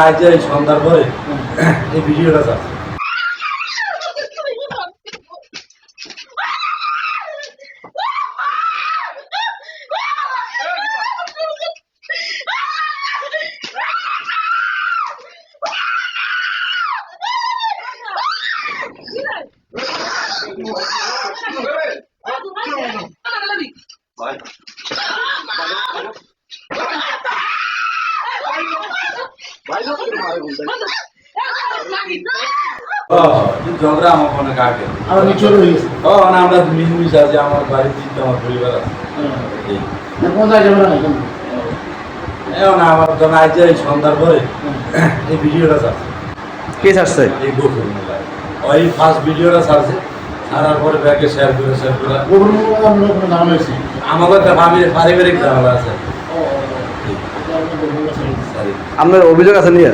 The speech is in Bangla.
আজ এই সন্ধ্যার পরে এই ভিডিওটা আছে। ঝগড়া আমার মনে কাকে আমরা মিলমিশ আছে, আমার বাড়ির দিকে আমার পরিবার আছে। এখন আমার যখন আজ এই সন্ধ্যার পরে এই ভিডিওটা ছাড়ছে। কে ছাড়ছে? এই গফুর মোল্লায় ওই ফার্স্ট ভিডিওটা ছাড়ছে, ছাড়ার পরে ব্যাগে শেয়ার করে আমাদের একটা পারিবারিক ঝামেলা আছে। আপনার অভিযোগ আছে নিয়ে